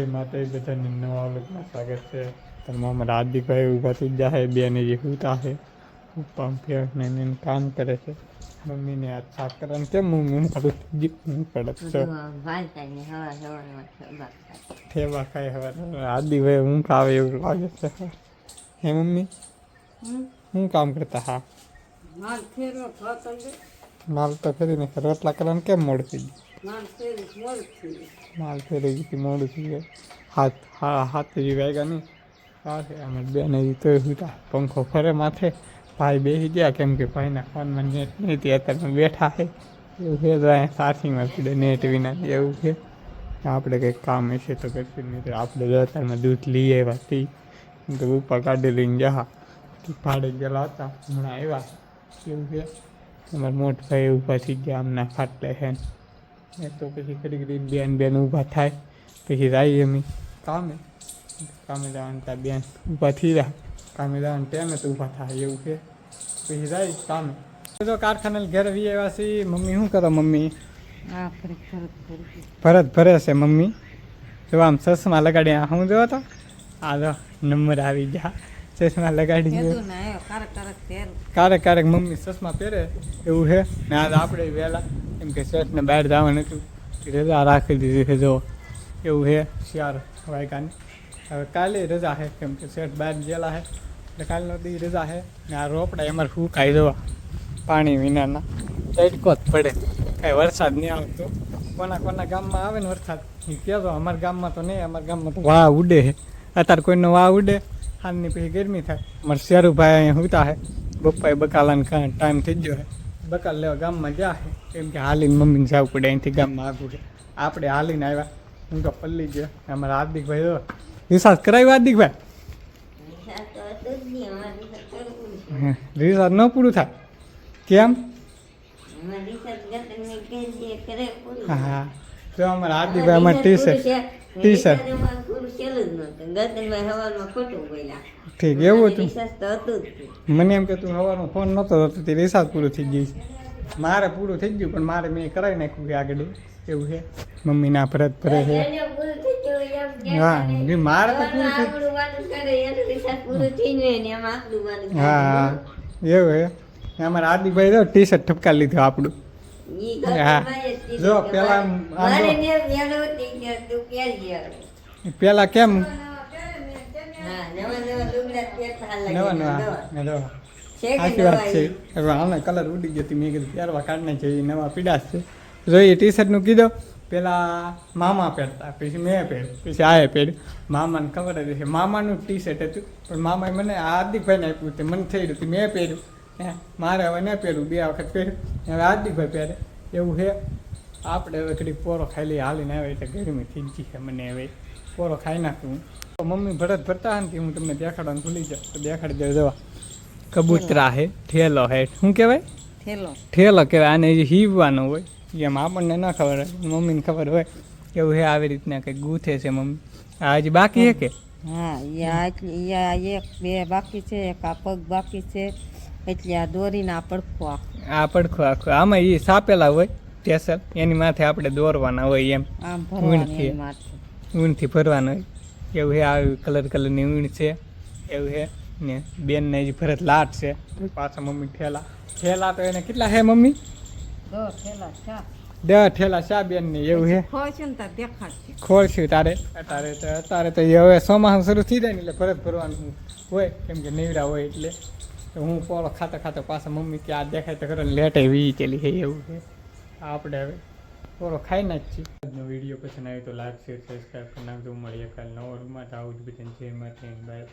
માતા બધાને નવા લોકમાં સ્વાગત છે. તમે અમારા હાર્દિકભાઈ ઊભા થઈ ગયા છે. બેને જે સૂતા છે પંપ કામ કરે છે. મમ્મીને આ શાક કરવાનું કેમ હું પડે ઠેબા ખાઈ હવે હાર્દિકભાઈ ઊંઘ આવે એવું લાગે છે. હે મમ્મી શું કામ કરતા? હા માલ તો ફેરીને રોટલા કરવાનું કેમ મોડું થઈ ગયું? માલ ફેરી ગઈ મોડું થઈ ગયું. હાથ વાગ્યા નહીં પાસે અમે બેને તો સુતા પંખો ફરે માથે. ભાઈ બેસી ગયા કેમ કે ભાઈના ફોનમાં નેટ નહીં હતી. અત્યારે બેઠા છે એવું છે. તો અહીંયા સાર્થિંગમાં પીડે નેટ વિના એવું છે. આપણે કંઈક કામ હશે તો કરશું નહીં. તો આપણે અત્યારમાં દૂધ લઈ આવ્યા હતી તો ઉપર કાઢી લઈને જા ભાડે ગયેલા હતા હમણાં આવ્યા એવું છે. અમારા મોટા ભાઈ ઊભા થઈ ગયા આમના ફાટલે છે ને તો પછી ઘડી બેન ઊભા થાય પછી જઈએ અમે કામે જવાનું ત્યાં બેન ઊભા થઈ રહ્યા કામે જવાનું ટાઈમે તો ઊભા થાય એવું છે. પછી જાય કામે તો કારખાને ઘરે વી આવ્યા છીએ. મમ્મી શું કરો? મમ્મી ભરત ભરે છે. મમ્મી જો આમ ચશ્મા લગાડી હું જોવો તો આ નંબર આવી ગયા ચશ્મા લગાડી ક્યારેક મમ્મી ચશ્મા પહેરે એવું છે ને. આજ આપણે વહેલા એમ કે શેઠને બહાર જવાનું હતું રજા રાખી દીધી છે જો એવું છે 4 વાગ્યાની. હવે કાલે રજા છે કેમ કે શેઠ બહાર ગયેલા છે એટલે કાલનો દી રજા છે ને. આ રોપડા એમાં શું ખાઈ જવા પાણી વિનાના તડકો જ પડે કાંઈ વરસાદ નહીં આવતો. કોના ગામમાં આવે ને વરસાદ એ કહેતો. અમારા ગામમાં તો નહીં. અમારા ગામમાં તો વાહ ઉડે છે અત્યારે કોઈનો વાહ ઉડે હાલની પછી ગરમી થાય. અમારે શેરુભાઈ અહીંયા સુતા છે. બપ્પાએ બકાલાને ટાઈમ થઈ ગયો છે. બકાલ લેવા ગામમાં ગયા છે કેમ કે હાલીને મમ્મીને જવું પડે અહીંથી ગામમાં આગું છે. આપણે હાલીને આવ્યા. હું તો પલ્લી ગયો. અમારા હાર્દિકભાઈ જો રિસાર્જ કરાવ્યું. હાર્દિકભાઈ રિસાર્જ ન પૂરું થાય કેમ? હા જો અમારા હાર્દિકભાઈ અમારે ટી શર્ટ ઠીક એવું હતું. મને એમ કે તું સવારમાં ફોન નહોતો થતો તે રિસાર્જ પૂરું થઈ ગયું છે. મારે પૂરું થઈ ગયું પણ મારે મેં કરાવી નાખ્યું કે આગળ એવું છે. મમ્મીના ભરત ભરે છે. હા મારે તો પૂરું હા એવું છે. અમારા હાર્દિકભાઈ તો ટી શર્ટ ઠપકા લીધું આપણું. હા જો પેલા કેમ નવા સાચી વાત છે. આને કલર ઉડી ગયો મેં કીધું પહેરવા કાઢને છે નવા પીડાશ છે. જોઈએ ટી શર્ટનું કીધું પેલા મામા પહેરતા પછી મેં પહેર્યું પછી આએ પહેર્યું. મામાને ખબર જ છે મામાનું ટી શર્ટ હતું પણ મામાએ મને હાર્દિકભાઈને આપ્યું તે મને થઈ રહ્યું મેં પહેર્યું. મારે હવે ન પહેર્યું 2 વખત પહેર્યું હવે હાર્દિકભાઈ પહેરે એવું છે. આપણે હવે ઘડી પોરો ખાઈ લઈએ હાલીને આવે એટલે ગરમી થઈ ગઈ છે મને. હવે પોરો ખાઈ નાખું. તો મમ્મી ભરત ભરતા ને હું તમને દેખાડવાનું ભૂલી જાઉં તો દેખાડી દઉં. જવા કબૂતરા છે ઠેલો છે શું કહેવાય? ઠેલો કહેવાય. આને જે હીવવાનો હોય એમ આપણને ન ખબર હોય મમ્મીને ખબર હોય એવું છે. આવી રીતના કંઈક ગૂંથે છે મમ્મી. આ હજી બાકી છે કે? હા 1 2 બાકી છે. એક આ પગ બાકી છે એટલે આ દોરીના પડખો આખો આમાં એ સાપેલા હોય ટેસર એની માથે આપણે દોરવાના હોય એમ ઊનથી ભરવાનું હોય એવું છે. આવી કલરની ઊન છે એવું છે ને. બેનને હજી ભરત લાટ છે પાછા મમ્મી ઠેલા તો એને કેટલા છે મમ્મી? 10 ઠેલા ચા બેનને એવું છે. ખોલશું અત્યારે તો હવે ચોમાસું શરૂ થઈ જાય ને એટલે ભરત ભરવાનું હોય કેમ કે નેવડા હોય એટલે. તો હું પોળો ખાતો પાછા મમ્મી કે આ દેખાય તો ખરો લેટ વી ચેલી છે એવું છે. આપણે હવે પોળો ખાઈ નાખીએ. આજનો વિડીયો પસંદ આવે તો લાઈક શેર સબસ્ક્રાઈબ કરી નાખજો. મળીએ કાલે નવો રૂમમાં આવું જ બીજા બાય.